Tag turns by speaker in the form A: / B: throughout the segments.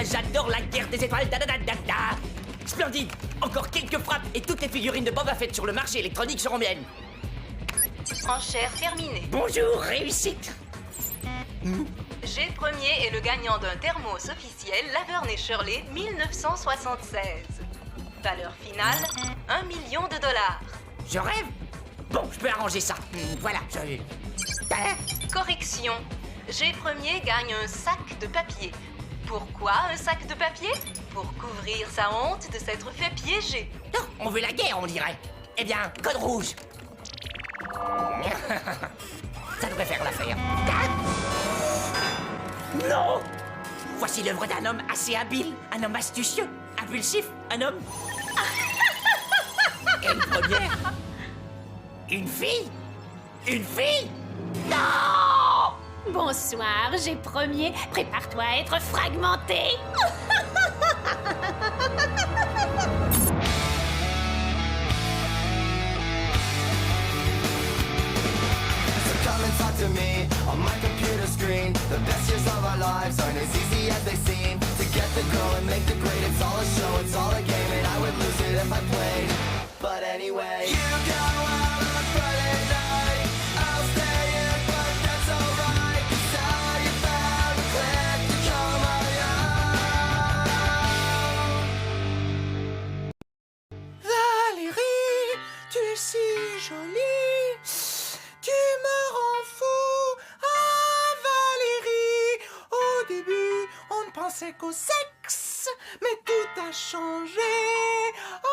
A: J'adore la guerre des étoiles. Splendide. Encore quelques frappes et toutes les figurines de Boba Fett sur le marché électronique seront miennes.
B: Enchère terminée.
A: Bonjour, réussite.
B: G premier est le gagnant d'un thermos officiel Laverne et Shirley 1976. Valeur finale, 1 million de dollars.
A: Je rêve. Bon, je peux arranger ça. Voilà,
B: Correction. G premier gagne un sac de papier. Pourquoi un sac de papier? Pour couvrir sa honte de s'être fait piéger.
A: Non, on veut la guerre, on dirait. Eh bien, code rouge. Ça devrait faire l'affaire. Non! Voici l'œuvre d'un homme assez habile, un homme astucieux, impulsif, un homme... Et une première? Une fille? Une fille? Non!
C: Bonsoir, j'ai premier. Prépare-toi à être fragmenté.
D: Come and talk to me on my computer screen. The best years of our lives aren't as easy as they seem. To get the go and make the grade, it's all a show, it's all a game, and I would lose it if I played. But anyway, you go out on a Friday night, I'll stay in, but that's alright. 'Cause how you found a click to call my own.
E: Valérie, tu es si jolie. Tu me rends fou. Ah, Valérie, au début, on ne pensait qu'au sexe, mais tout a changé. Oh.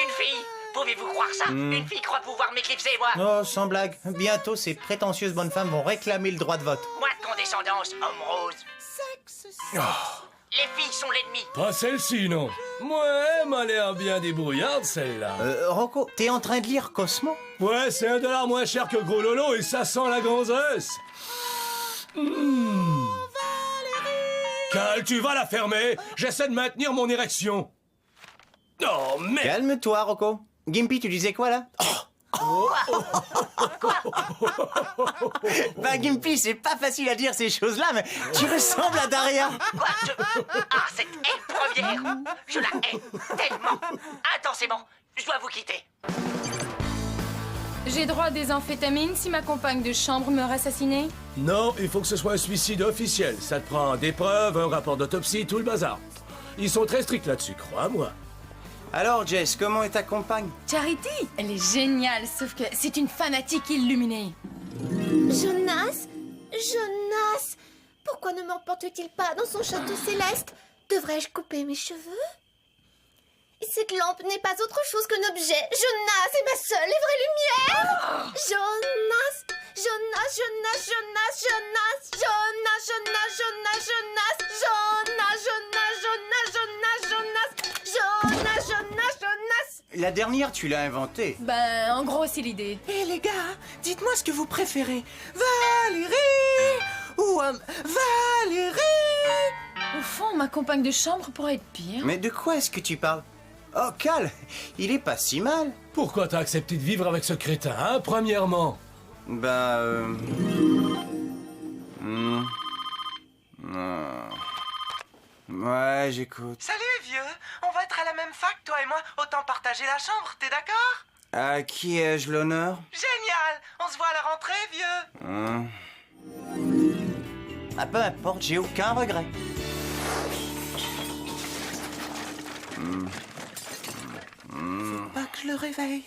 A: Une fille? Pouvez-vous croire ça? Une fille croit pouvoir m'éclipser, moi?
F: Oh, sans blague. Bientôt, ces prétentieuses bonnes femmes vont réclamer le droit de vote.
A: Moi de condescendance, homme rose.
E: Sexe,
A: Les filles sont l'ennemi.
G: Pas celle-ci, non. Ouais, m'a l'air bien débrouillarde, celle-là.
F: Rocco, t'es en train de lire Cosmo?
G: Ouais, c'est $1 moins cher que Gros Lolo et ça sent la gonzesse. Cal, tu vas la fermer. J'essaie de maintenir mon érection. Oh, merde.
F: Calme-toi, Rocco. Gimpy, tu disais quoi, là? Bah, Gimpy, c'est pas facile à dire ces choses-là, mais tu ressembles à Daria.
A: Quoi? Ah, cette haine première! Je la hais tellement! Intensément! Je dois vous quitter.
H: J'ai droit à des amphétamines si ma compagne de chambre meurt assassinée?
G: Non, il faut que ce soit un suicide officiel. Ça te prend des preuves, un rapport d'autopsie, tout le bazar. Ils sont très stricts là-dessus, crois-moi.
F: Alors, Jess, comment est ta compagne?
H: Charity? Elle est géniale, sauf que c'est une fanatique illuminée.
I: Jonas? Jonas? Pourquoi ne m'emporte-t-il pas dans son château céleste? Devrais-je couper mes cheveux? Cette lampe n'est pas autre chose qu'un objet. Jonas est ma seule et vraie lumière. Jonas, Jonas, Jonas, Jonas, Jonas, Jonas, Jonas, Jonas, Jonas, Jonas, Jonas, Jonas, Jonas, Jonas, Jonas, Jonas.
F: La dernière, tu l'as inventée.
H: Ben, en gros, c'est l'idée.
E: Et les gars, dites-moi ce que vous préférez. Valérie ou Valérie?
H: Au fond, ma compagne de chambre pourrait être pire.
F: Mais de quoi est-ce que tu parles? Oh, Cal, il est pas si mal.
G: Pourquoi t'as accepté de vivre avec ce crétin, hein, premièrement?
F: Ouais, j'écoute.
E: Salut vieux, on va être à la même fac, toi et moi. Autant partager la chambre, t'es d'accord?
F: À qui ai-je l'honneur?
E: Génial, on se voit à la rentrée, vieux.
F: Ah, peu importe, j'ai aucun regret.
E: Faut pas que je le réveille.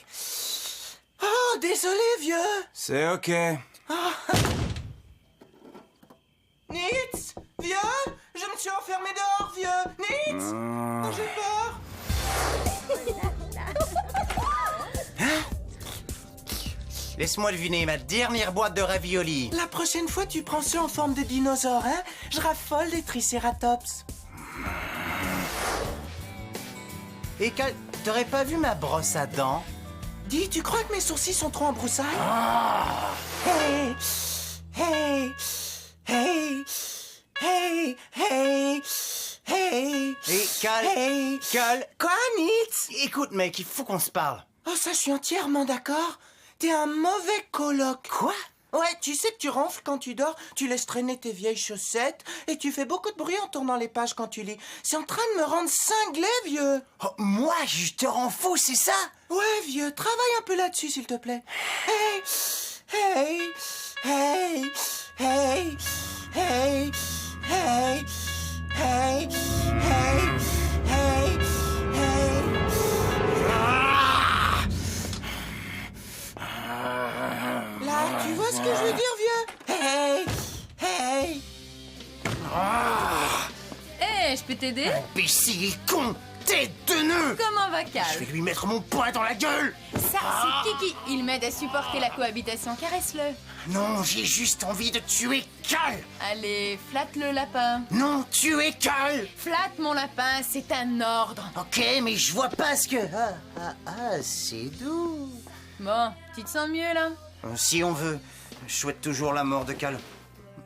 E: Oh, désolé, vieux.
F: C'est ok.
E: Nitz, vieux, je me suis enfermé dehors, vieux. Nitz, oh, j'ai peur.
F: Laisse-moi deviner, ma dernière boîte de raviolis.
E: La prochaine fois, tu prends ceux en forme de dinosaure, hein? Je raffole des tricératops.
F: Et Cal, t'aurais pas vu ma brosse à dents?
E: Dis, tu crois que mes sourcils sont trop en broussailles? Hey, hey, hey, hey, hey, hey.
F: Et Cal,
E: Hey.
F: Cal,
E: Quoi, Nitz?
F: écoute mec, il faut qu'on se parle.
E: Oh, ça, je suis entièrement d'accord. T'es un mauvais coloc.
F: Quoi?
E: Ouais, tu sais que tu ronfles quand tu dors, tu laisses traîner tes vieilles chaussettes et tu fais beaucoup de bruit en tournant les pages quand tu lis. C'est en train de me rendre cinglé, vieux.
F: Oh, moi, je te rends fou, c'est ça?
E: Ouais, vieux, travaille un peu là-dessus, s'il te plaît. Hey, hey, hey, hey, hey, hey, hey, hey, hey, hey. Là, tu vois ce que je veux dire, vieux? Hey, hey.
H: Hé, je peux t'aider?
F: Imbécile, con, tête de nœud!
H: Comment va Cal?
F: Je vais lui mettre mon poing dans la gueule!
H: Ça, c'est Kiki. Il m'aide à supporter la cohabitation. Caresse-le.
F: Non, j'ai juste envie de tuer Cal!
H: Allez, flatte le lapin.
F: Non, tuer Cal!
H: Flatte mon lapin, c'est un ordre.
F: Ok, mais je vois pas ce que... c'est doux.
H: Bon, tu te sens mieux là?
F: Si on veut, je souhaite toujours la mort de Cal.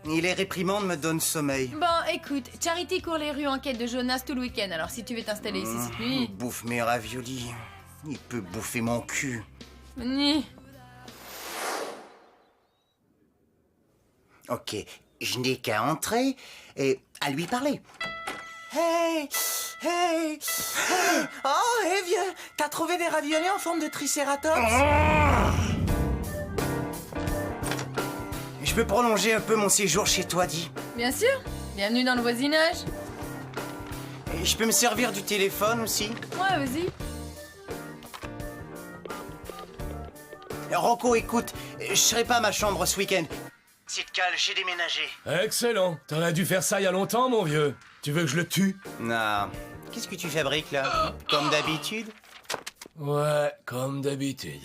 F: Et les réprimandes me donnent sommeil.
H: Bon, écoute, Charity court les rues en quête de Jonas tout le week-end, alors si tu veux t'installer ici cette
F: Il
H: nuit...
F: bouffe mes raviolis. Il peut bouffer mon cul.
H: Ni.
F: Ok, je n'ai qu'à entrer et à lui parler.
E: Hey, hey, hey. Oh, hey, vieux, t'as trouvé des raviolis en forme de tricératops?
F: Je peux prolonger un peu mon séjour chez toi, Di.
H: Bien sûr, bienvenue dans le voisinage.
F: Et je peux me servir du téléphone aussi.
H: Ouais, vas-y.
F: Rocco, écoute, je serai pas à ma chambre ce week-end. C'est Cal, j'ai déménagé.
G: Excellent. T'en as dû faire ça il y a longtemps, mon vieux. Tu veux que je le tue?
F: Non. Qu'est-ce que tu fabriques là? Comme d'habitude?
G: Ouais, comme d'habitude.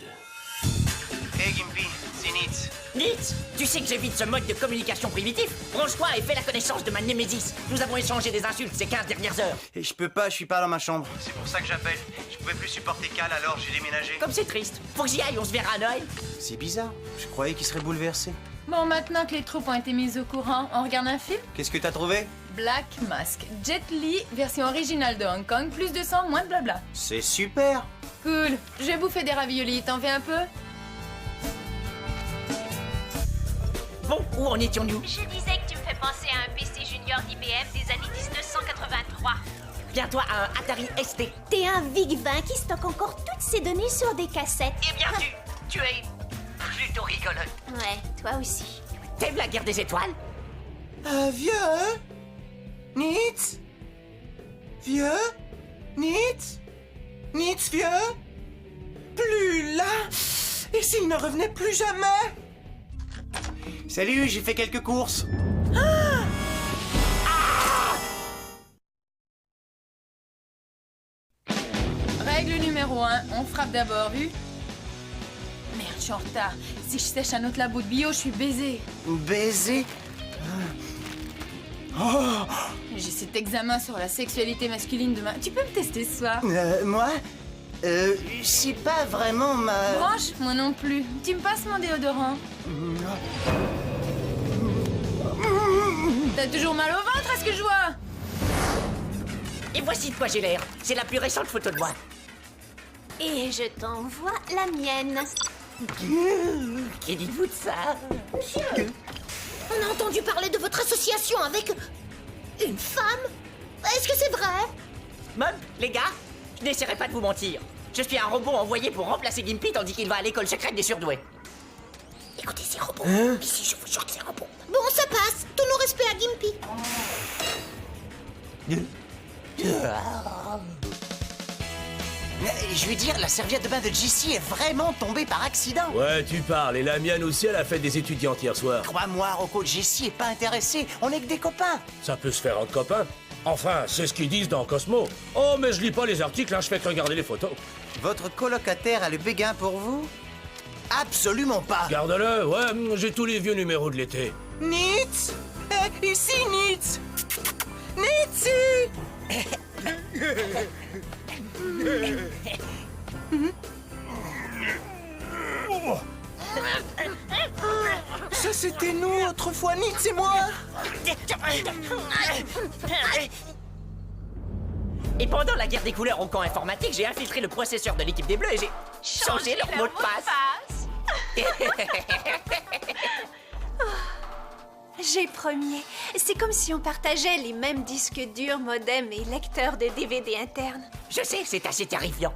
F: Hey Gimpy, c'est Nitz.
A: Nitz, tu sais que j'évite ce mode de communication primitif. Branche-toi et fais la connaissance de ma némésis. Nous avons échangé des insultes ces 15 dernières heures.
F: Et je peux pas, je suis pas dans ma chambre. C'est pour ça que j'appelle. Je pouvais plus supporter Cal, alors j'ai déménagé.
A: Comme c'est triste. Faut que j'y aille, on se verra à Noël.
F: C'est bizarre. Je croyais qu'il serait bouleversé.
H: Bon, maintenant que les troupes ont été mises au courant, on regarde un film?
F: Qu'est-ce que t'as trouvé?
H: Black Mask. Jet Li, version originale de Hong Kong, plus de sang, moins de blabla.
F: C'est super.
H: Cool. Je vais bouffer des raviolis, t'en fais un peu?
A: Bon, où en étions-nous?
C: Je disais que tu me fais penser à un PC junior d'IBM des années 1983.
A: Viens-toi à un Atari ST.
I: T'es un VIC-20 qui stocke encore toutes ces données sur des cassettes.
A: Eh bien, tu es plutôt rigolote.
I: Ouais, toi aussi.
A: T'aimes la guerre des étoiles?
E: Vieux? Nitz? Vieux? Nitz? Nitz, vieux? Plus là? Et s'il ne revenait plus jamais?
F: Salut, j'ai fait quelques courses.
H: Règle numéro 1, on frappe d'abord, vu? Merde, je suis en retard. Si je sèche un autre labo de bio, je suis baisée.
F: Baiser?
H: J'ai cet examen sur la sexualité masculine demain. Tu peux me tester ce soir?
F: Moi? C'est pas vraiment ma...
H: Branche, moi non plus. Tu me passes mon déodorant? T'as toujours mal au ventre, est-ce que je vois?
A: Et voici de quoi j'ai l'air. C'est la plus récente photo de moi.
I: Et je t'envoie la mienne.
A: Que dites-vous de ça?
I: On a entendu parler de votre association avec une femme. Est-ce que c'est vrai?
A: Mom, les gars, je n'essaierai pas de vous mentir. Je suis un robot envoyé pour remplacer Gimpy tandis qu'il va à l'école secrète des surdoués. Écoutez, c'est robot. Ici, je vous jure que c'est robot.
I: Bon, ça passe. Tous nos respects à Gimpy.
F: Je veux dire, la serviette de bain de Jessie est vraiment tombée par accident.
G: Ouais, tu parles. Et la mienne aussi, elle a fait des étudiantes hier soir.
F: Crois-moi, Rocco, Jessie est pas intéressée. On est que des copains.
G: Ça peut se faire entre copains. Enfin, c'est ce qu'ils disent dans Cosmo. Oh, mais je lis pas les articles, hein, je fais que regarder les photos.
F: Votre colocataire a le béguin pour vous? Absolument pas.
G: Garde-le, ouais, j'ai tous les vieux numéros de l'été.
E: Nitz? Ici, Nitz! Nitzy! Ça, c'était nous autrefois, Nitz et moi!
A: Et pendant la guerre des couleurs au camp informatique, j'ai infiltré le processeur de l'équipe des Bleus et j'ai changé leur mot de passe.
J: J'ai premier. C'est comme si on partageait les mêmes disques durs, modems et lecteurs de DVD internes.
A: Je sais, c'est assez terrifiant.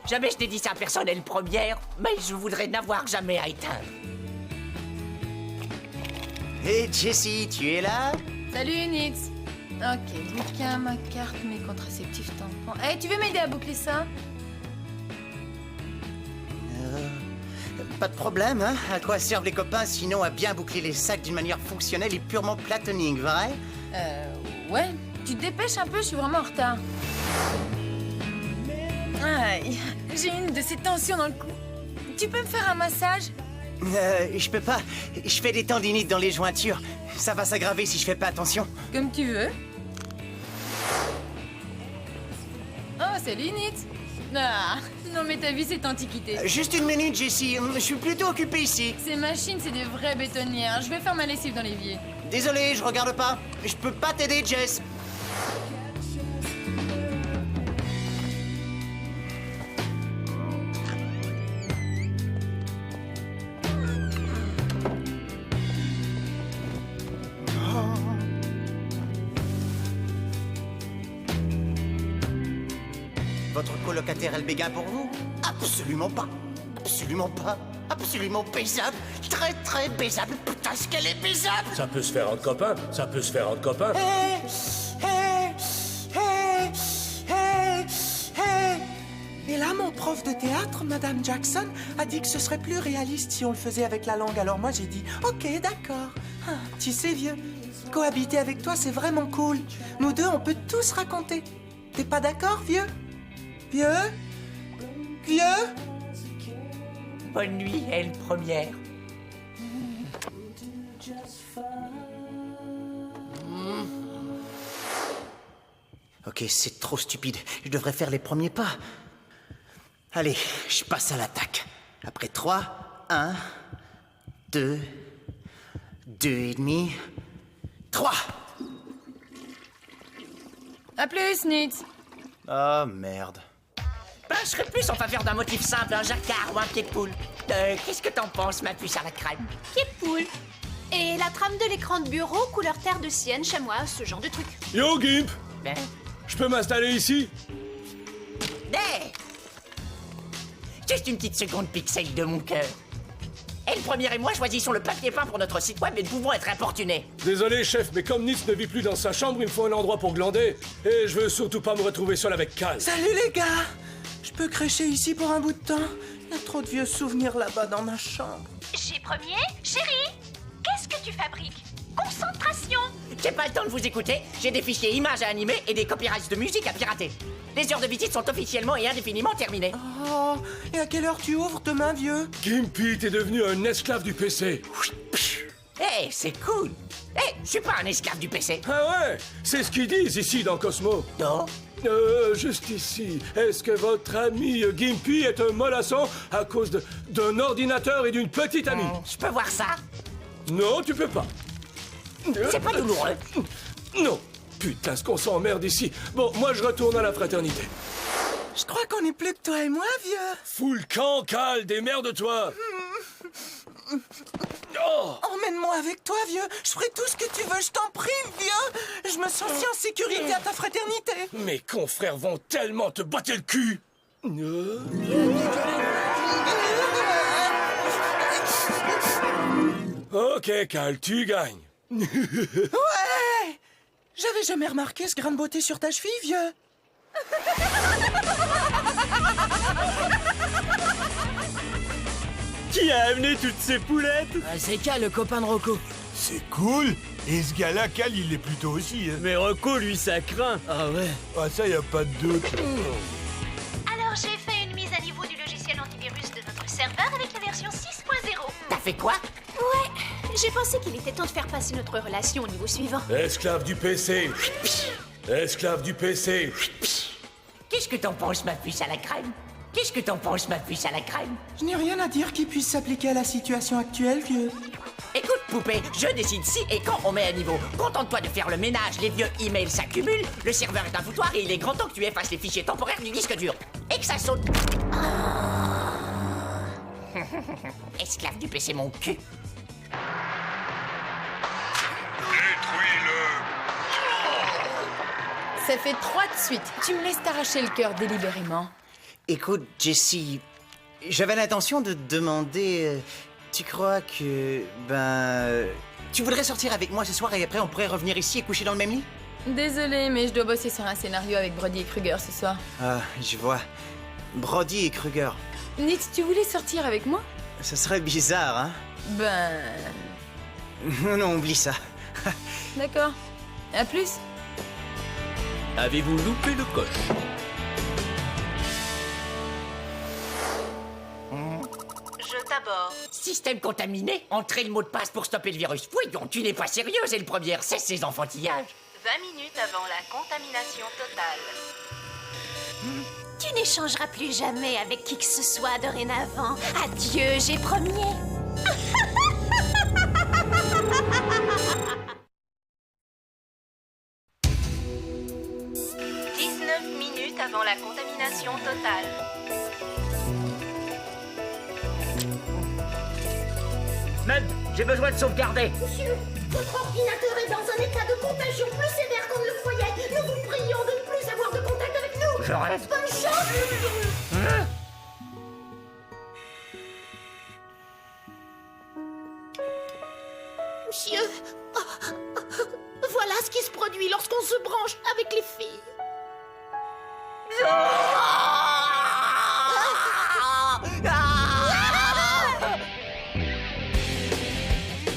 A: Jamais je n'ai dit ça à personne, elle première, mais je voudrais n'avoir jamais à éteindre.
F: Hé, Jessie, tu es là?
H: Salut, Nix. Ok, bouquin, ma carte, mes contraceptifs tampons. Hey, tu veux m'aider à boucler ça?
F: Pas de problème, hein? À quoi servent les copains sinon à bien boucler les sacs d'une manière fonctionnelle et purement platonique, vrai?
H: Ouais. Tu te dépêches un peu, je suis vraiment en retard. Aïe, j'ai une de ces tensions dans le cou. Tu peux me faire un massage?
F: Je peux pas. Je fais des tendinites dans les jointures. Ça va s'aggraver si je fais pas attention.
H: Comme tu veux. Oh, salut, Nix. Ah, non mais ta vie, c'est antiquité.
F: Juste une minute, Jessie. Je suis plutôt occupé ici.
H: Ces machines, c'est des vraies bétonnières. Je vais faire ma lessive dans l'évier.
F: Désolé, je regarde pas. Je peux pas t'aider, Jess. Votre colocataire, elle bégaye pour vous? Absolument pas. Absolument pas. Absolument baisable. Très, très baisable. Putain, ce qu'elle est baisable.
G: Ça peut se faire entre copains. Ça peut se faire entre copains.
E: Et là, mon prof de théâtre, Madame Jackson, a dit que ce serait plus réaliste si on le faisait avec la langue. Alors moi, j'ai dit, ok, d'accord. Ah, tu sais, vieux, cohabiter avec toi, c'est vraiment cool. Nous deux, on peut tout se raconter. T'es pas d'accord, vieux? Vieux? Vieux?
A: Bonne nuit, elle première.
F: Ok, c'est trop stupide. Je devrais faire les premiers pas. Allez, je passe à l'attaque. Après 3, 1, 2, 2,5, 3.
H: À plus, Nix.
F: Oh, merde.
A: Ben, je serais plus en faveur d'un motif simple, un jacquard ou un pied de poule. Qu'est-ce que t'en penses, ma puce à la crème?
J: Pied de poule. Et la trame de l'écran de bureau, couleur terre de sienne, chamois, ce genre de truc.
G: Yo, Gimp!
A: Ben,
G: Je peux m'installer ici?
A: hey! Juste une petite seconde, pixel de mon cœur. Elle première et moi choisissons le papier peint pour notre site web et nous pouvons être importunés.
G: Désolé, chef, mais comme Nitz ne vit plus dans sa chambre, il me faut un endroit pour glander. Et je veux surtout pas me retrouver seul avec Cal.
E: Salut les gars! Je peux crécher ici pour un bout de temps? Il y a trop de vieux souvenirs là-bas dans ma chambre.
C: J'ai premier. Chérie, qu'est-ce que tu fabriques? Concentration!
A: J'ai pas le temps de vous écouter, j'ai des fichiers images à animer et des copyrights de musique à pirater. Les heures de visite sont officiellement et indéfiniment terminées.
E: Oh, et à quelle heure tu ouvres demain, vieux?
G: Gimpy, t'es devenu un esclave du PC.
A: Hey, c'est cool! Hey, je suis pas un esclave du PC.
G: Ah ouais? C'est ce qu'ils disent ici dans Cosmo.
A: Non?
G: Juste ici. Est-ce que votre ami Gimpy est un mollasson à cause d'un ordinateur et d'une petite amie?
A: Je peux voir ça?
G: Non, tu peux pas.
A: C'est pas douloureux.
G: Non. Putain, ce qu'on s'emmerde ici. Bon, moi je retourne à la fraternité.
E: Je crois qu'on est plus que toi et moi, vieux.
G: Fous le camp, Cal, démerde-toi. Oh!
E: Emmène-moi avec toi, vieux. Je ferai tout ce que tu veux, je t'en prie, vieux. Je me sens si en sécurité à ta fraternité.
G: Mes confrères vont tellement te botter le cul. Ok, Cal, tu gagnes.
E: Ouais! J'avais jamais remarqué ce grain de beauté sur ta cheville, vieux.
K: Qui a amené toutes ces poulettes?
L: C'est Cal, le copain de Rocco.
K: C'est cool. Et ce gars-là, Cal, il est plutôt aussi. Hein. Mais Rocco, lui, ça craint.
L: Ah ouais.
K: Ah ça, y a pas de doute.
C: Alors j'ai fait une mise à niveau du logiciel antivirus de notre serveur avec la version 6.0.
A: T'as fait quoi?
J: Ouais, j'ai pensé qu'il était temps de faire passer notre relation au niveau suivant.
G: Esclave du PC. Esclave du PC.
A: Qu'est-ce que t'en penses, ma puce à la crème? Qu'est-ce que t'en penses, ma puce à la crème?
E: Je n'ai rien à dire qui puisse s'appliquer à la situation actuelle, vieux.
A: Écoute, poupée, je décide si et quand on met à niveau. Contente-toi de faire le ménage, les vieux emails s'accumulent, le serveur est un foutoir et il est grand temps que tu effaces les fichiers temporaires du disque dur. Et que ça saute. Esclave du PC, mon cul.
H: Ça fait 3 de suite. Tu me laisses t'arracher le cœur délibérément.
F: Écoute, Jessie, j'avais l'intention de te demander... tu crois que... tu voudrais sortir avec moi ce soir et après on pourrait revenir ici et coucher dans le même lit?
H: Désolée, mais je dois bosser sur un scénario avec Brody et Kruger ce soir.
F: Ah, je vois. Brody et Kruger.
H: Nitz, tu voulais sortir avec moi?
F: Ça serait bizarre, hein? Non, oublie ça.
H: D'accord. À plus.
G: Avez-vous loupé le coche?
B: Je t'aborde.
A: Système contaminé. Entrez le mot de passe pour stopper le virus. Voyons, tu n'es pas sérieuse, et le première, c'est ces enfantillages.
B: 20 minutes avant la contamination totale.
C: Tu n'échangeras plus jamais avec qui que ce soit dorénavant. Adieu, j'ai premier.
B: 19 minutes avant la contamination totale.
A: Même, j'ai besoin de sauvegarder.
I: Monsieur, votre ordinateur est dans un état de contagion plus sévère qu'on ne le croyait. Nous vous prions de ne plus avoir de contact avec nous.
A: Je rêve.
I: Bonne chance.
A: Hein?
I: Monsieur, voilà ce qui se produit lorsqu'on se branche avec les filles.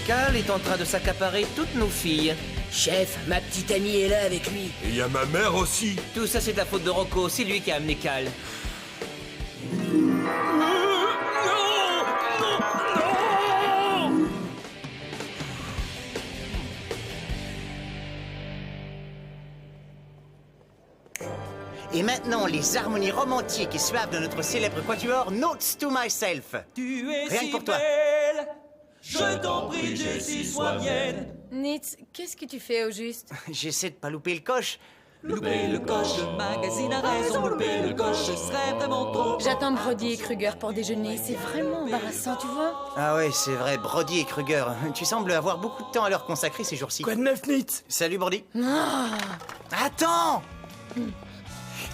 L: Cal est en train de s'accaparer toutes nos filles.
M: Chef, ma petite amie est là avec lui.
K: Et il y a ma mère aussi.
L: Tout ça, c'est de la faute de Rocco. C'est lui qui a amené Cal.
F: Et maintenant, les harmonies romantiques et suaves de notre célèbre quatuor Notes to Myself.
N: Tu es
F: Rien que
N: si
F: pour toi.
N: belle, je t'en prie, Jessie, sois mienne.
H: Nitz, qu'est-ce que tu fais au juste?
F: J'essaie de pas louper le coche.
N: Louper le coche, le magazine a raison. Louper le coche, ce serait vraiment trop.
H: J'attends Brody et Kruger pour déjeuner. C'est vraiment embarrassant, tu vois?
F: Ah ouais, c'est vrai, Brody et Kruger. Tu sembles avoir beaucoup de temps à leur consacrer ces jours-ci.
G: Quoi de neuf, Nitz?
F: Salut, Brody.
H: Ah.
F: Attends!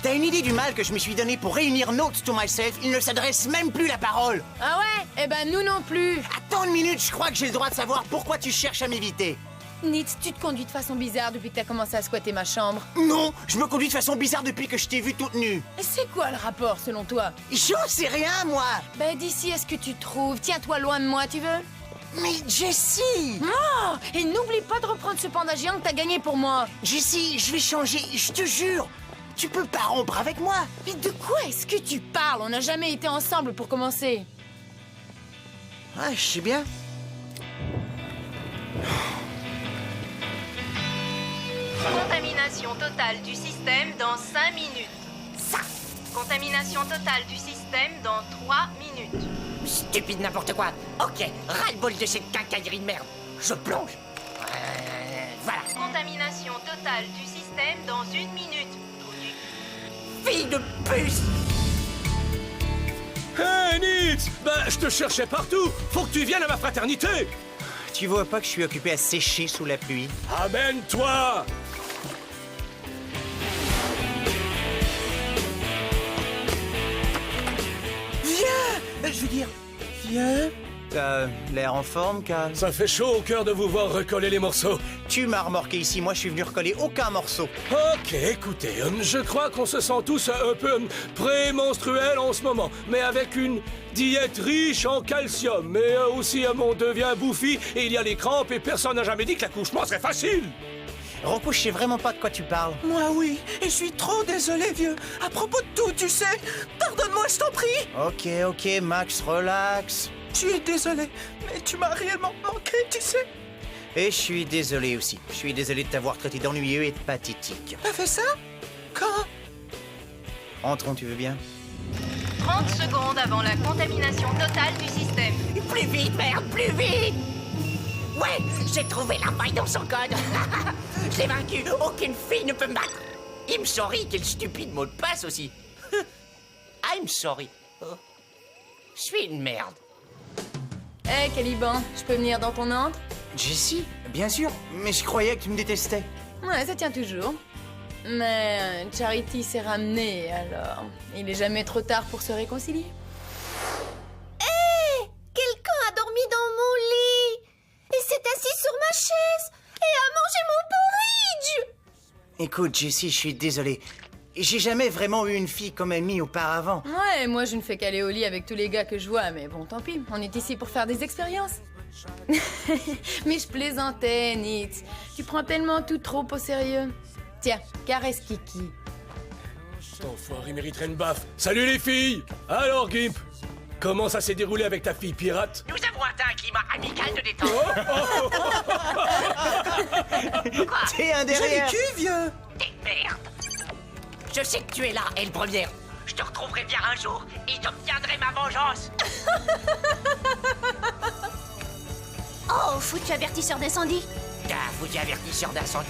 F: T'as une idée du mal que je me suis donné pour réunir Notes to Myself? Il ne s'adresse même plus la parole.
H: Ah ouais? Eh ben nous non plus.
F: Attends une minute, je crois que j'ai le droit de savoir pourquoi tu cherches à m'éviter.
H: Nitz, tu te conduis de façon bizarre depuis que t'as commencé à squatter ma chambre.
F: Non, je me conduis de façon bizarre depuis que je t'ai vue toute nue.
H: Et c'est quoi le rapport selon toi?
F: Je sais rien, moi.
H: Ben d'ici à ce que tu trouves, tiens-toi loin de moi, tu veux?
F: Mais Jessie!
H: Oh! Et n'oublie pas de reprendre ce panda géant que t'as gagné pour moi.
F: Jessie, je vais changer, je te jure. Tu peux pas rompre avec moi.
H: Mais de quoi est-ce que tu parles? On n'a jamais été ensemble pour commencer.
F: Ouais, je sais bien.
B: Contamination totale du système dans 5 minutes.
A: Ça!
B: Contamination totale du système dans 3 minutes.
A: Stupide n'importe quoi. Ok, ras-le-bol de cette quincaillerie de merde. Je plonge. Voilà.
B: Contamination totale du système dans 1 minute.
A: Fille de puce!
G: Hey, Nitz! Je te cherchais partout! Faut que tu viennes à ma fraternité!
F: Tu vois pas que je suis occupé à sécher sous la pluie?
G: Amène-toi!
F: Viens! Je veux dire, viens. T'as l'air en forme, Cal?
G: Ça fait chaud au cœur de vous voir recoller les morceaux.
F: Tu m'as remorqué ici, moi je suis venu recoller aucun morceau.
G: Ok, écoutez, je crois qu'on se sent tous un peu prémenstruels en ce moment, mais avec une diète riche en calcium. Mais aussi, on devient bouffi et il y a les crampes et personne n'a jamais dit que l'accouchement serait facile.
F: Rocco, je sais vraiment pas de quoi tu parles.
E: Moi, oui. Et je suis trop désolé, vieux. À propos de tout, tu sais. Pardonne-moi, je t'en prie.
F: Ok, Max, relax.
E: Je suis désolé, mais tu m'as réellement manqué, tu sais.
F: Et je suis désolé aussi. Je suis désolé de t'avoir traité d'ennuyeux et de pathétique.
E: T'as fait ça? Quand?
F: Entrons, tu veux bien?
B: 30 secondes avant la contamination totale du système.
A: Plus vite, merde, plus vite! Ouais, j'ai trouvé la faille dans son code. Je l'ai vaincu. Aucune fille ne peut me battre. I'm sorry, quel stupide mot de passe aussi. I'm sorry. Oh. Je suis une merde.
H: Hé, Caliban, je peux venir dans ton antre?
F: Jessie, bien sûr, mais je croyais que tu me détestais.
H: Ouais, ça tient toujours. Mais Charity s'est ramenée, alors il est jamais trop tard pour se réconcilier.
I: Hé! Quelqu'un a dormi dans mon lit et s'est assis sur ma chaise et a mangé mon porridge!
F: Écoute, Jessie, je suis désolé. J'ai jamais vraiment eu une fille comme amie auparavant.
H: Ouais, moi je ne fais qu'aller au lit avec tous les gars que je vois, mais bon, tant pis, on est ici pour faire des expériences. Mais je plaisantais, Nitz. Tu prends tellement tout trop au sérieux. Tiens, caresse Kiki.
G: Cet enfoiré mériterait une baffe. Salut les filles! Alors, Gimp, comment ça s'est déroulé avec ta fille pirate?
A: Nous avons atteint un climat amical de détente. Quoi?
F: T'es un derrière.
E: Joli cul, vieux.
A: T'es merde. Je sais que tu es là, elle première. Je te retrouverai bien un jour et j'obtiendrai ma vengeance.
C: Oh, foutu avertisseur d'incendie.
A: Foutu avertisseur d'incendie.